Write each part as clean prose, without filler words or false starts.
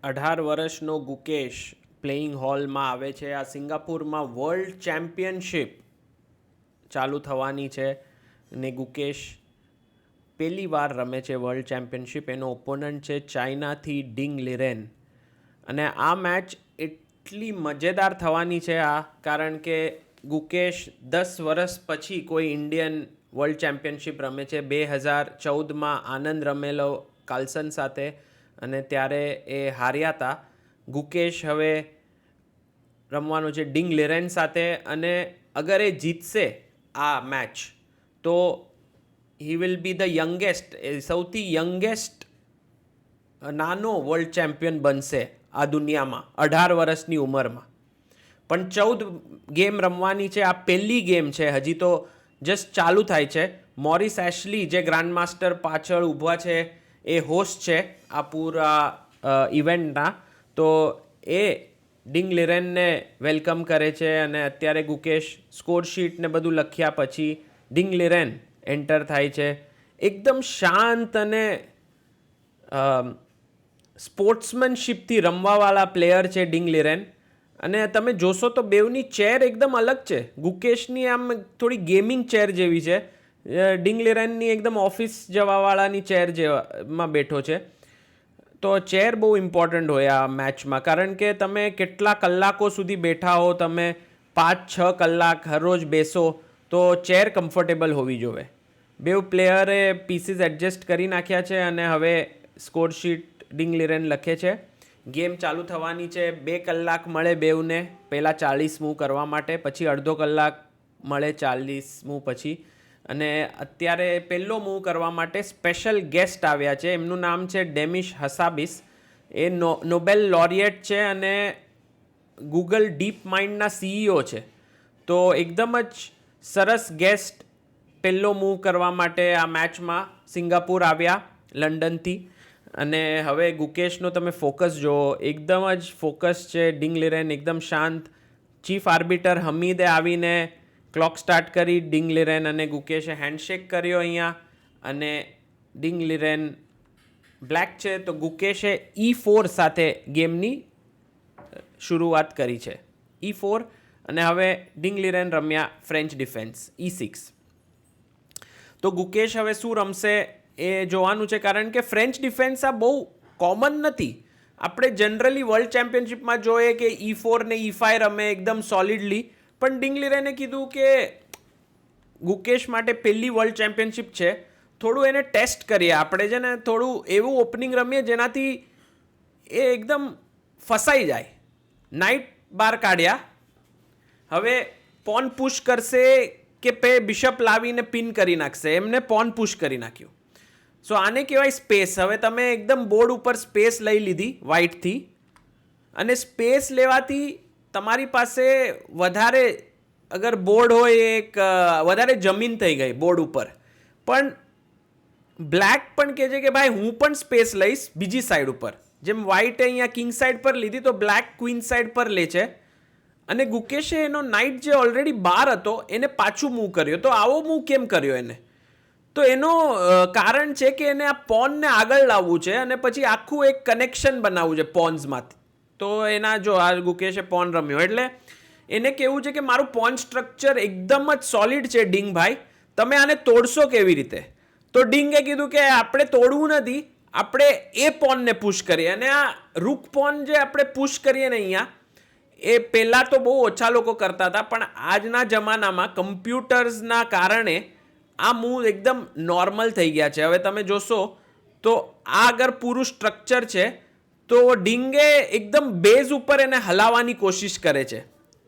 18 વર્ષનો ગુકેશ પ્લેઇંગ હોલમાં આવે છે. આ સિંગાપુરમાં વર્લ્ડ ચેમ્પિયનશિપ ચાલુ થવાની છે ને ગુકેશ પહેલી વાર રમે છે વર્લ્ડ ચેમ્પિયનશિપ. એનો ઓપોનન્ટ છે ચાઇનાથી ડિંગ લિરેન. અને આ મેચ એટલી મજેદાર થવાની છે કારણ કે ગુકેશ 10 વર્ષ પછી કોઈ ઇન્ડિયન વર્લ્ડ ચેમ્પિયનશિપ રમે છે. 2014માં આનંદ રમેલો કાર્લસન સાથે અને ત્યારે એ હાર્યા હતા. ગુકેશ હવે રમવાનો છે ડિંગ લિરેન સાથે અને અગર એ જીતશે આ મેચ તો he will be the youngest, સૌથી યંગેસ્ટ નાનો વર્લ્ડ ચેમ્પિયન બનશે આ દુનિયામાં 18 વર્ષની ઉંમરમાં. પણ 14 ગેમ રમવાની છે. આ પહેલી ગેમ છે, હજી તો જસ્ટ ચાલુ થાય છે. મોરિસ એશલી જે ગ્રાન્ડ માસ્ટર પાછળ ઊભા છે એ હોસ્ટ છે આ પૂરા ઇવેન્ટના. તો એ ડિંગ લિરેનને વેલકમ કરે છે અને અત્યારે ગુકેશ સ્કોર શીટ ને બધું લખ્યા પછી ડિંગ લિરેન એન્ટર થાય છે. એકદમ શાંત અને સ્પોર્ટ્સમેનશીપથી રમવાવાળા પ્લેયર છે ડિંગ લિરેન. અને તમે જોશો તો બેવની ચેર એકદમ અલગ છે. ગુકેશની આમ થોડી ગેમિંગ ચેર જેવી છે, ડિંગ લિરેનની એકદમ ઓફિસ જવાવાળાની ચેર જેવામાં બેઠો છે. તો ચેર બહુ ઇમ્પોર્ટન્ટ હોય આ મેચમાં કારણ કે તમે કેટલા કલાકો સુધી બેઠા હો, તમે 5-6 કલાક હરરોજ બેસો તો ચેર કમ્ફર્ટેબલ હોવી જોઈએ. બેવ પ્લેયરે પીસીસ એડજસ્ટ કરી નાખ્યા છે અને હવે સ્કોર શીટ ડિંગ લિરેન લખે છે. ગેમ ચાલુ થવાની છે. 2 કલાક મળે બેવને પહેલાં 40 મૂવ કરવા માટે, પછી અડધો કલાક મળે 40 મૂવ પછી. અને અત્યારે પહેલો મૂવ કરવા માટે સ્પેશિયલ ગેસ્ટ આવ્યા છે. એમનું નામ છે ડેમિશ હસાબિસ. એ નોબેલ લોરિએટ છે અને ગૂગલ ડીપ માઇન્ડના સીઈઓ છે. તો એકદમ જ સરસ ગેસ્ટ પહેલો મૂવ કરવા માટે આ મેચમાં સિંગાપુર આવ્યા લંડનથી. અને હવે ગુકેશનો તમે ફોકસ જુઓ, એકદમ જ ફોકસ છે ડિંગ લિરેન, એકદમ શાંત. ચીફ આર્બિટર હમીદે આવીને ક્લોક સ્ટાર્ટ કરી. ડિંગ લિરેન અને ગુકેશે હેન્ડશેક કર્યો અહીંયા અને ડિંગ લિરેન બ્લેક છે તો ગુકેશે E4 સાથે ગેમની શરૂઆત કરી છે. E4 અને હવે ડિંગ લિરેન રમ્યા ફ્રેન્ચ ડિફેન્સ E6. તો ગુકેશ હવે શું રમશે એ જોવાનું છે કારણ કે ફ્રેન્ચ ડિફેન્સ આ બહુ કોમન નથી. આપણે જનરલી વર્લ્ડ ચેમ્પિયનશિપમાં જોઈએ કે E4 ને E5 રમે એકદમ સોલિડલી. પણ ડિંગ લિરેને કીધું કે ગુકેશ માટે પહેલી વર્લ્ડ ચેમ્પિયનશિપ છે, થોડું એને ટેસ્ટ કરીએ આપણે, છે ને થોડું એવું ઓપનિંગ રમીએ જેનાથી એ એકદમ ફસાઈ જાય. નાઇટ બાર કાઢ્યા. હવે પોન પુશ કરશે કે બિશપ લાવીને પિન કરી નાખશે, એમને પોન પુશ કરી નાખ્યું. સો આને કહેવાય સ્પેસ. હવે તમે એકદમ બોર્ડ ઉપર સ્પેસ લઈ લીધી વ્હાઇટથી અને સ્પેસ લેવાથી તમારી પાસે વધારે, અગર બોર્ડ હોય એક વધારે જમીન થઈ ગઈ બોર્ડ ઉપર. પણ બ્લેક પણ કહે છે કે ભાઈ હું પણ સ્પેસ લઈશ બીજી સાઈડ ઉપર. જેમ વ્હાઇટે અહીંયા કિંગ સાઈડ પર લીધી તો બ્લેક ક્વીન સાઈડ પર લે છે. અને ગુકેશે એનો નાઇટ જે ઓલરેડી બહાર હતો એને પાછું મૂવ કર્યો. તો આવો મૂવ કેમ કર્યો એને? તો એનો કારણ છે કે એને આ પોનને આગળ લાવવું છે અને પછી આખું એક કનેક્શન બનાવવું છે પોન્સમાંથી. તો એના જો આ ગુકેશે પોન રમ્યો એટલે એને કહેવું છે કે મારું પોન સ્ટ્રક્ચર એકદમ જ સોલિડ છે ડિંગભાઈ, તમે આને તોડશો કેવી રીતે? તો ડિંગે કીધું કે આપણે તોડવું નથી, આપણે એ પોનને પુશ કરીએ. અને આ રૂક પોન જે આપણે પુશ કરીએ ને અહીંયા, એ પહેલાં તો બહુ ઓછા લોકો કરતા હતા પણ આજના જમાનામાં કમ્પ્યુટર્સના કારણે આ મૂવ એકદમ નોર્મલ થઈ ગયા છે. હવે તમે જોશો તો આ અગર પૂરું સ્ટ્રક્ચર છે તો ડિંગે એકદમ બેઝ ઉપર એને હલાવવાની કોશિશ કરે છે.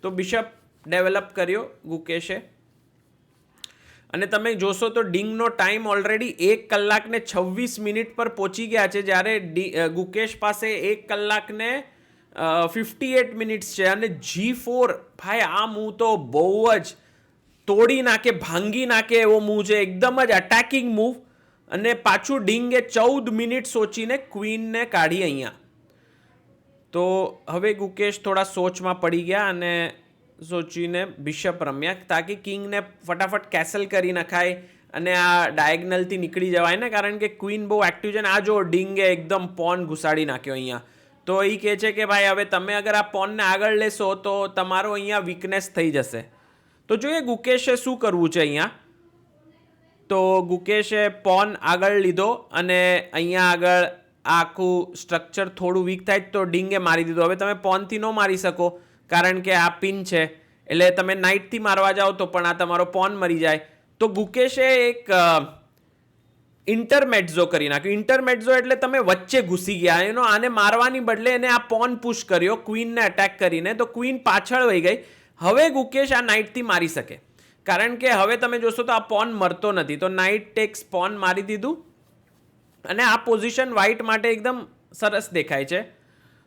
તો બિશપ ડેવલપ કર્યો ગુકેશે. અને તમે જોશો તો ડિંગનો ટાઈમ ઓલરેડી 1 કલાકને 26 મિનિટ પર પહોંચી ગયા છે, જ્યારે ગુકેશ પાસે 1 કલાકને 58 મિનિટ્સ છે. અને G4 ભાઈ આ મૂવ તો બહુ જ તોડી નાખે, ભાંગી નાખે એવો મૂવ છે, એકદમ જ અટેકિંગ મૂવ. અને પાછું ડિંગે 14 મિનિટ સોચીને ક્વીનને કાઢી અહીંયા. તો હવે ગુકેશ થોડા સોચમાં પડી ગયા અને સોચીને બિશપ રમ્યા તાકી કિંગને ફટાફટ કેસલ કરી નખાય અને આ ડાયગનલથી નીકળી જવાય ને, કારણ કે ક્વીન બહુ એક્ટિવ છે ને. આ જો ડિંગે એકદમ પોન ઘુસાડી નાખ્યો અહીંયા. તો એ કહે છે કે ભાઈ હવે તમે અગર આ પોનને આગળ લેશો તો તમારો અહીંયા વીકનેસ થઈ જશે. તો જોઈએ ગુકેશે શું કરવું છે અહીંયા. તો ગુકેશે પોન આગળ લીધો અને અહીંયા આગળ આખું સ્ટ્રક્ચર થોડું વીક થાય તો ડીંગે મારી દીધું. હવે તમે પોનથી ન મારી શકો કારણ કે આ પિન છે, એટલે તમે નાઇટથી મારવા જાઓ તો પણ આ તમારો પોન મરી જાય. તો ગુકેશે એક ઇન્ટરમેટ્ઝો કરી નાખ્યું. ઇન્ટરમેટ્ઝો એટલે તમે વચ્ચે ઘૂસી ગયા. એનો આને મારવાની બદલે એને આ પોન પુશ કર્યો ક્વીનને અટેક કરીને, તો ક્વીન પાછળ વહી ગઈ. હવે ગુકેશ આ નાઇટથી મારી શકે કારણ કે હવે તમે જોશો તો આ પોન મરતો નથી. તો નાઇટ ટેક્સ પોન મારી દીધું અને આ પોઝિશન વ્હાઇટ માટે એકદમ સરસ દેખાય છે.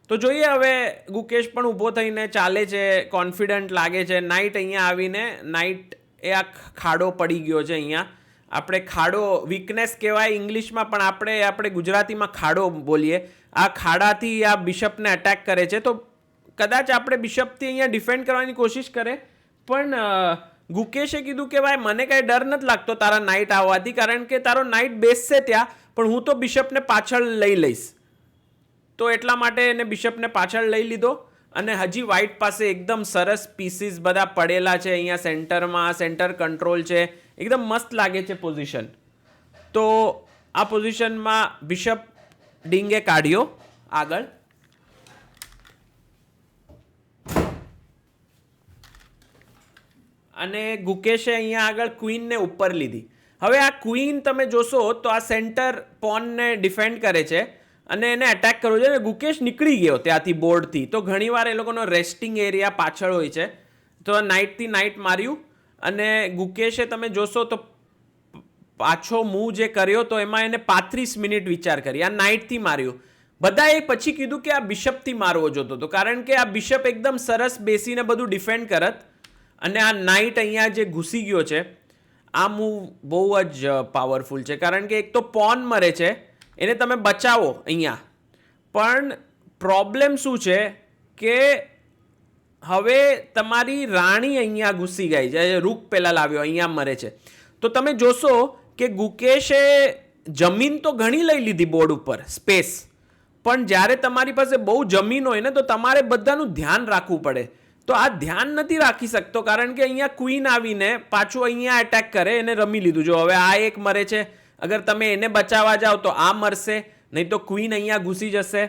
તો જોઈએ હવે ગુકેશ પણ ઊભો થઈને ચાલે છે, કોન્ફિડન્ટ લાગે છે. નાઇટ અહીંયા આવીને નાઇટ એ આ ખાડો પડી ગયો છે. અહીંયા આપણે ખાડો વીકનેસ કહેવાય ઇંગ્લિશમાં, પણ આપણે ગુજરાતીમાં ખાડો બોલીએ. આ ખાડાથી આ બિશપને અટેક કરે છે. તો કદાચ આપણે બિશપથી અહીંયા ડિફેન્ડ કરવાની કોશિશ કરે, પણ ગુકેશે કીધું કે ભાઈ મને કાંઈ ડર નથી લાગતો તારા નાઇટ આવવાથી, કારણ કે તારો નાઇટ બેસશે ત્યાં, પણ હું તો બિશપને પાછળ લઈ લઈશ. તો એટલા માટે એને બિશપને પાછળ લઈ લીધો અને હજી વ્હાઇટ પાસે એકદમ સરસ પીસીસ બધા પડેલા છે. અહીંયા સેન્ટરમાં સેન્ટર કંટ્રોલ છે, એકદમ મસ્ત લાગે છે પોઝિશન. તો આ પોઝિશનમાં બિશપ ડીંગે કાઢ્યો આગળ અને ગુકેશે અહીંયા આગળ ક્વીનને ઉપર લીધી. હવે આ ક્વીન તમે જોશો તો આ સેન્ટર પોનને ડિફેન્ડ કરે છે અને એને અટેક કરવો છે. ગુકેશ નીકળી ગયો ત્યાંથી બોર્ડથી. તો ઘણીવાર એ લોકોનો રેસ્ટિંગ એરિયા પાછળ હોય છે. તો નાઇટથી નાઇટ માર્યું અને ગુકેશે તમે જોશો તો પાછો મૂવ જે કર્યો તો એમાં એને 35 મિનિટ વિચાર કરી. આ નાઇટથી માર્યું. બધાએ પછી કીધું કે આ બિશપથી મારવો જોતો હતો, કારણ કે આ બિશપ એકદમ સરસ બેસીને બધું ડિફેન્ડ કરત અને આ નાઇટ અહીંયા જે ઘૂસી ગયો છે આ મૂવ બહુ જ પાવરફુલ છે, કારણ કે એક તો પોન મરે છે, એને તમે બચાવો અહીંયા, પણ પ્રોબ્લેમ શું છે કે હવે તમારી રાણી અહીંયા ઘૂસી ગઈ છે. રૂક પહેલાં લાવ્યો અહીંયા મરે છે. તો તમે જોશો કે ગુકેશે જમીન તો ઘણી લઈ લીધી બોર્ડ ઉપર સ્પેસ, પણ જ્યારે તમારી પાસે બહુ જમીન હોય ને તો તમારે બધાનું ધ્યાન રાખવું પડે. તો આ ધ્યાન નથી રાખી શકતો કારણ કે અહીંયા ક્વીન આવીને પાછું અહીંયા એટેક કરે, એને રમી લીધું. જો હવે આ એક મરે છે, અગર તમે એને બચાવવા જાઓ તો આ મરશે, નહીં તો ક્વીન અહીંયા ઘૂસી જશે.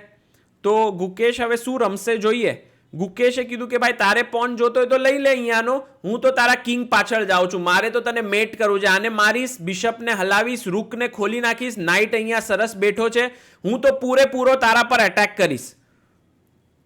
તો ગુકેશ હવે શું રમશે જોઈએ. ગુકેશે કીધું કે ભાઈ તારે પોન જોતો હોય તો લઈ લે અહીંયાનો, હું તો તારા કિંગ પાછળ જાઉં છું, મારે તો તને મેટ કરવું છે. આને મારીશ, બિશપને હલાવીશ, રૂકને ખોલી નાખીશ, નાઇટ અહીંયા સરસ બેઠો છે, હું તો પૂરેપૂરો તારા પર એટેક કરીશ.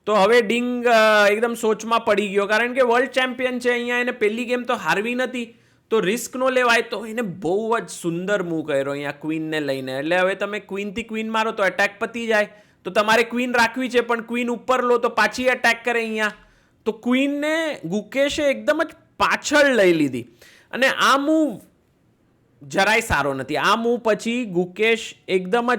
તો હવે ડિંગ એકદમ સોચમાં પડી ગયો, કારણ કે વર્લ્ડ ચેમ્પિયન છે, અહીંયા એને પહેલી ગેમ તો હારવી નથી, તો રિસ્ક નો લેવાય. તો એને બહુ જ સુંદર મૂવ કર્યો અહીંયા ક્વીનને લઈને. એટલે હવે તમે ક્વીનથી ક્વીન મારો તો એટેક પતી જાય. તો તમારે ક્વીન રાખવી છે, પણ ક્વીન ઉપર લો તો પાછી એટેક કરે અહીંયા. તો ક્વીનને ગુકેશે એકદમ જ પાછળ લઈ લીધી અને આ મૂવ જરાય સારો નથી. આ મૂવ પછી ગુકેશ એકદમ જ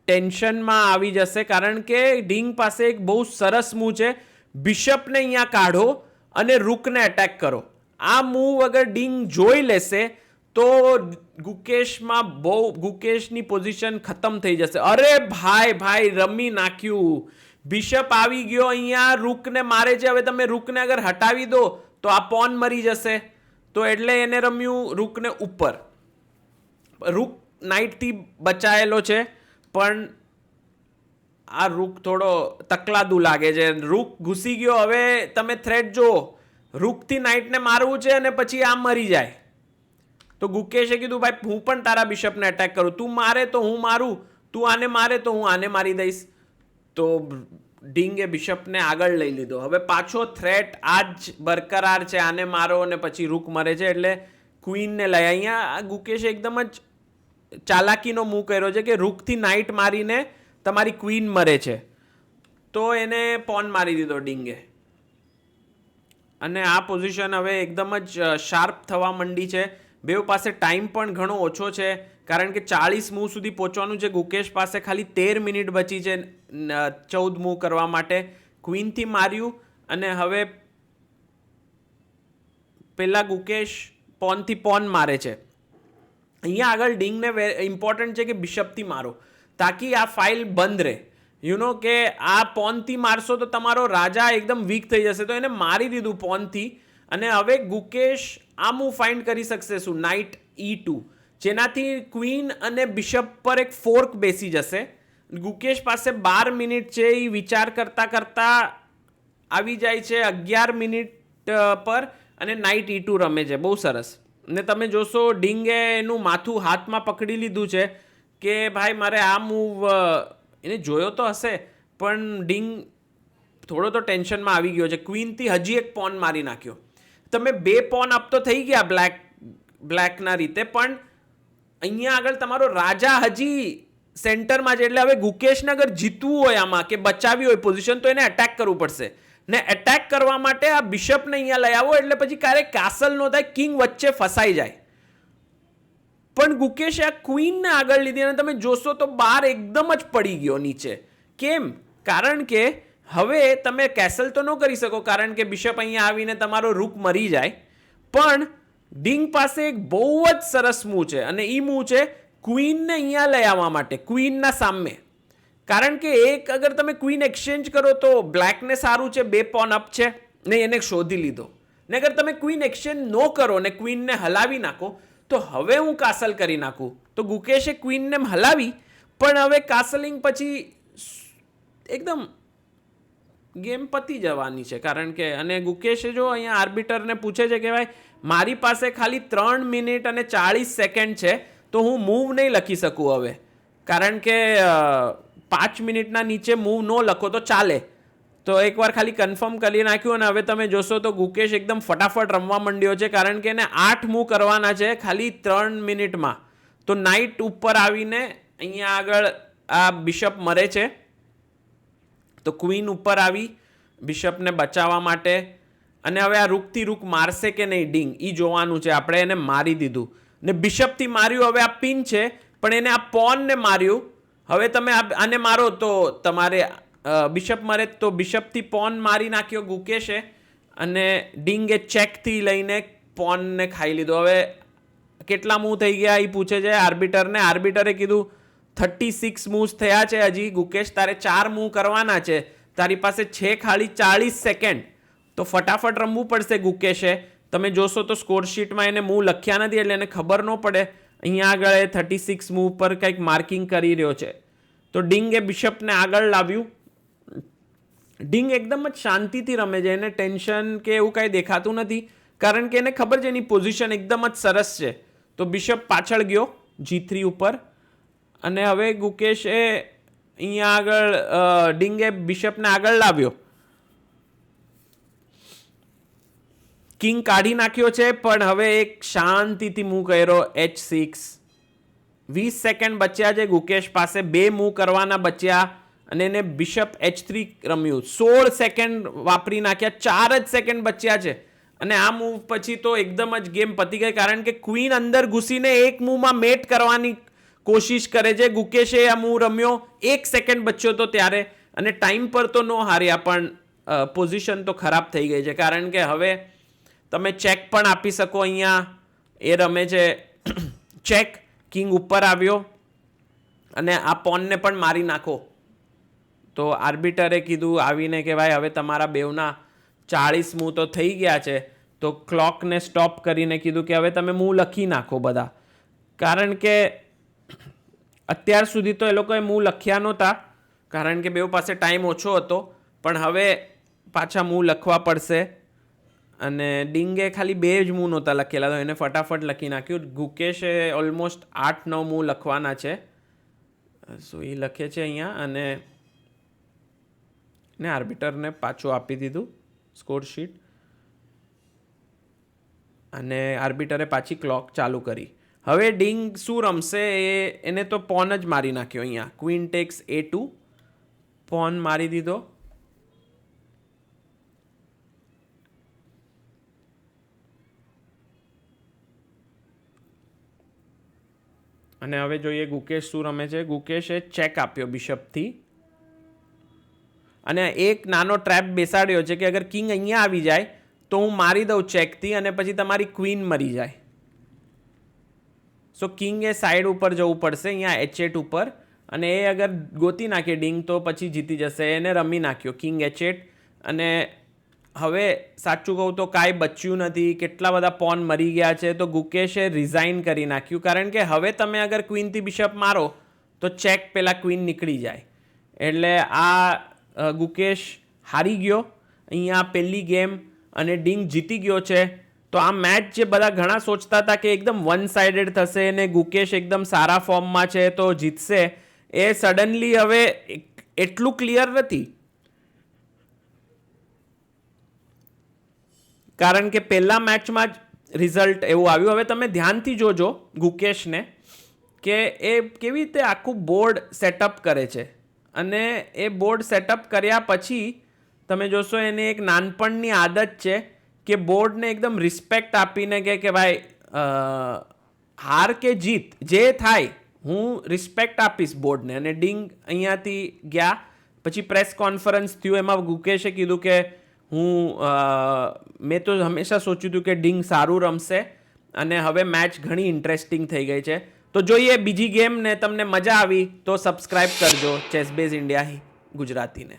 ટેન્શનમાં આવી જશે, કારણ કે ડિંગ પાસે એક બહુ સરસ મૂવ છે, બિશપને અહીંયા કાઢો અને રૂકને એટેક કરો. આ મૂવ અગર ડિંગ જોઈ લેશે તો ગુકેશની પોઝિશન ખતમ થઈ જશે. અરે ભાઈ રમી નાખ્યું. બિશપ આવી ગયો અહીંયા, રૂકને મારે છે. હવે તમે રૂકને અગર હટાવી દો તો આ પોન મરી જશે. તો એટલે એને રમ્યું રૂકને ઉપર. રૂક નાઇટથી બચાયેલો છે, પણ આ રૂક થોડો તકલાદુ લાગે છે. રૂક ઘૂસી ગયો. હવે તમે થ્રેટ જો, રૂકથી નાઇટને મારવું છે અને પછી આ મરી જાય. તો ગુકેશે કીધું ભાઈ હું પણ તારા બિશપને એટેક કરું, તું મારે તો હું મારું, તું આને મારે તો હું આને મારી દઈશ. તો ડિંગે બિશપને આગળ લઈ લીધો. હવે પાછો થ્રેટ આ જ બરકરાર છે, આને મારો અને પછી રૂક મરે છે, એટલે ક્વીનને લઈ. અહીંયા ગુકેશે એકદમ જ ચાલાકીનો મૂવ કર્યો છે કે રૂકથી નાઇટ મારીને તમારી ક્વીન મરે છે. તો એને પોન મારી દીધો ડિંગે અને આ પોઝિશન હવે એકદમ જ શાર્પ થવા માંડી છે. બેઉ પાસે ટાઈમ પણ ઘણો ઓછો છે, કારણ કે 40 મૂવ સુધી પહોંચવાનું છે. ગુકેશ પાસે ખાલી 13 મિનિટ બચી છે 14 મૂવ કરવા માટે. ક્વીનથી માર્યું અને હવે પેલા ગુકેશ પોનથી પોન મારે છે. અહીંયા આગળ ડિંગને ઇમ્પોર્ટન્ટ છે કે બિશપથી મારો, તાકી આ ફાઇલ બંધ રહે. કે આ પોનથી મારશો તો તમારો રાજા એકદમ વીક થઈ જશે, તો એને મારી દીધું પોનથી. અને હવે ગુકેશ આ મૂવ ફાઇન્ડ કરી શકશે શું, નાઇટ E2, જેનાથી ક્વીન અને બિશપ પર એક ફોર્ક બેસી જશે. ગુકેશ પાસે 12 મિનિટ છે, એ વિચાર કરતા કરતા આવી જાય છે 11 મિનિટ પર અને નાઇટ E2 રમે છે. બહુ સરસ. ને તમે જોશો ડિંગે એનું માથું હાથમાં પકડી લીધું છે કે ભાઈ મારે આ મૂવ, એને જોયો તો હશે પણ ડિંગ થોડો તો ટેન્શનમાં આવી ગયો છે. ક્વીનથી હજી એક પોન મારી નાખ્યો. તમે 2 પોન અપ તો થઈ ગયા બ્લેકના રીતે, પણ અહીંયા આગળ તમારો રાજા હજી સેન્ટરમાં છે. એટલે હવે ગુકેશને અગર જીતવું હોય આમાં કે બચાવી હોય પોઝિશન, તો એને અટેક કરવું પડશે. ને અટેક કરવા માટે આ બિશપને અહીંયા લઈ આવો, એટલે પછી ક્યારેક કાસલ નો થાય, કિંગ વચ્ચે ફસાઈ જાય. પણ ગુકેશે આ ક્વીનને આગળ લીધી અને તમે જોશો તો બાર એકદમ જ પડી ગયો નીચે. કેમ? કારણ કે હવે તમે કેસલ તો ન કરી શકો, કારણ કે બિશપ અહીંયા આવીને તમારો રૂક મરી જાય. પણ ડિંગ પાસે એક બહુ જ સરસ મૂવ છે, અને એ મૂવ છે ક્વીનને અહીંયા લઈ આવવા માટે, ક્વીનના સામે. કારણ કે એક અગર તમે ક્વીન એક્સચેન્જ કરો તો બ્લેકને સારું છે, 2 પોન અપ છે ને એને શોધી લીધો. ને અગર તમે ક્વીન એક્સચેન્જ ન કરો ને ક્વીનને હલાવી નાખો, તો હવે હું કાસલ કરી નાખું. તો ગુકેશે ક્વીનને હલાવી, પણ હવે કાસલિંગ પછી એકદમ ગેમ પતી જવાની છે. કારણ કે અને ગુકેશે જો અહીંયા આર્બિટરને પૂછે છે કે ભાઈ મારી પાસે ખાલી 3 મિનિટ અને 40 સેકન્ડ છે, તો હું મૂવ નહીં લખી શકું હવે. કારણ કે 5 મિનિટના નીચે મૂવ ન લખો તો ચાલે. તો એકવાર ખાલી કન્ફર્મ કરી નાખ્યું, અને હવે તમે જોશો તો ગુકેશ એકદમ ફટાફટ રમવા માંડ્યો છે, કારણ કે એને 8 મૂવ કરવાના છે ખાલી 3 મિનિટમાં. તો નાઇટ ઉપર આવીને અહીંયા આગળ આ બિશપ મરે છે. તો ક્વીન ઉપર આવી બિશપને બચાવવા માટે, અને હવે આ રૂકથી રૂક મારશે કે નહીં ડિંગ, એ જોવાનું છે. આપણે એને મારી દીધું ને બિશપથી માર્યું. હવે આ પિન છે, પણ એને આ પોનને માર્યું. હવે તમે આને મારો તો તમારે બિશપ મરે, તો બિશપથી પોન મારી નાખ્યો ગુકેશે, અને ડિંગે ચેકથી લઈને પોનને ખાઈ લીધો. હવે કેટલા મૂવ થઈ ગયા એ પૂછે છે આર્બિટરને. આર્બિટરે કીધું 36 મૂવ્સ થયા છે હજી. ગુકેશ તારે 4 મૂવ કરવાના છે, તારી પાસે છે ખાલી 40 સેકન્ડ, તો ફટાફટ રમવું પડશે ગુકેશે. તમે જોશો તો સ્કોરશીટમાં એને મૂવ લખ્યા નથી, એટલે એને ખબર ન પડે. અહીંયા આગળ 36 મૂવ પર કંઈક માર્કિંગ કરી રહ્યો છે. તો ડિંગે બિશપને આગળ લાવ્યું. ડિંગ એકદમ જ શાંતિથી રમે છે, એને ટેન્શન કે એવું કાંઈ દેખાતું નથી, કારણ કે એને ખબર છે એની પોઝિશન એકદમ જ સરસ છે. તો બિશપ પાછળ ગયો G3 ઉપર, અને હવે ગુકેશે અહીંયા આગળ ડિંગે બિશપને આગળ લાવ્યો. કિંગ કાઢી નાખ્યો છે, પણ હવે એક શાંતિથી મૂવ કર્યો H6. 20 સેકન્ડ બચ્યા છે ગુકેશ પાસે, 2 મૂવ કરવાના બચ્યા, અને એને બિશપ H3 રમ્યું. 16 સેકન્ડ વાપરી નાખ્યા, 4 જ સેકન્ડ બચ્યા છે. અને આ મૂવ પછી તો એકદમ જ ગેમ પતી ગઈ, કારણ કે ક્વીન અંદર ઘૂસીને એક મૂવમાં મેટ કરવાની કોશિશ કરે છે. ગુકેશે આ મૂવ રમ્યો, 1 સેકન્ડ બચ્યો તો ત્યારે, અને ટાઈમ પર તો ન હાર્યા, પણ પોઝિશન તો ખરાબ થઈ ગઈ છે. કારણ કે હવે તમે ચેક પણ આપી શકો. અહીંયા એ રમે છે ચેક. કિંગ ઉપર આવ્યો, અને આ પોનને પણ મારી નાખો. તો આર્બિટરે કીધું આવીને કે ભાઈ હવે તમારા બેવના 40 મૂવ તો થઈ ગયા છે. તો ક્લોકને સ્ટોપ કરીને કીધું કે હવે તમે મૂવ લખી નાખો બધા, કારણ કે અત્યાર સુધી તો એ લોકોએ મૂવ લખ્યા નહોતા, કારણ કે બેવ પાસે ટાઈમ ઓછો હતો. પણ હવે પાછા મૂવ લખવા પડશે, અને ડિંગે ખાલી 2 જ મૂવ નહોતા લખેલા, તો એને ફટાફટ લખી નાખ્યું. ગુકેશે ઓલમોસ્ટ 8-9 મૂવ લખવાના છે. સો એ લખે છે અહીંયા, અને આર્બિટરને પાછું આપી દીધું સ્કોરશીટ, અને આર્બિટરે પાછી ક્લોક ચાલુ કરી. હવે ડિંગ શું રમશે, એને તો પોન જ મારી નાખ્યો. અહીંયા ક્વીન ટેક્સ A2, પોન મારી દીધો. અને હવે જોઈએ ગુકેશ શું રમે છે. ગુકેશે ચેક આપ્યો બિશપથી, અને એક નાનો ટ્રેપ બેસાડ્યો છે કે અગર કિંગ અહીંયા આવી જાય તો હું મારી દઉં ચેકથી, અને પછી તમારી ક્વીન મરી જાય. સો કિંગે સાઈડ ઉપર જવું પડશે, અહીંયા H8 ઉપર, અને એ અગર ગોતી નાખે ડિંગ તો પછી જીતી જશે. એને રમી નાખ્યો કિંગ H8 અને હવે સાચું કહું તો કાંઈ બચ્યું નથી. કેટલા બધા પોન મરી ગયા છે. તો ગુકેશે રિઝાઇન કરી નાખ્યું, કારણ કે હવે તમે અગર ક્વીનથી બિશપ મારો તો ચેક પેલા ક્વીન નીકળી જાય. એટલે આ ગુકેશ હારી ગયો અહીંયા પહેલી ગેમ અને ડિંગ જીતી ગયો છે. તો આ મેચ જે બધા ઘણા સોચતા હતા કે એકદમ વન સાઇડેડ થશે અને ગુકેશ એકદમ સારા ફોર્મમાં છે તો જીતશે, એ સડનલી હવે એટલું ક્લિયર નથી. કારણ કે પહેલા મેચમાં જ રિઝલ્ટ એવું આવ્યું. હવે તમે ધ્યાનથી જોજો ગુકેશને કે એ કેવી રીતે આખું બોર્ડ સેટઅપ કરે છે. અને એ બોર્ડ સેટઅપ કર્યા પછી તમે જોશો એને એક નાનપણની આદત છે કે બોર્ડને એકદમ રિસ્પેક્ટ આપીને કે ભાઈ હાર કે જીત જે થાય હું રિસ્પેક્ટ આપીશ બોર્ડને. અને ડિંગ અહીંયાથી ગયા પછી પ્રેસ કોન્ફરન્સ થયું, એમાં ગુકેશે કીધું કે મેં તો હંમેશા સોચ્યું હતું કે ડિંગ સારું રમશે અને હવે મેચ ઘણી ઇન્ટરેસ્ટિંગ થઈ ગઈ છે. તો જોઈએ બીજી ગેમ ને. તમને મજા આવી તો સબસ્ક્રાઈબ કરજો ચેસબેઝ ઇન્ડિયા ગુજરાતીને.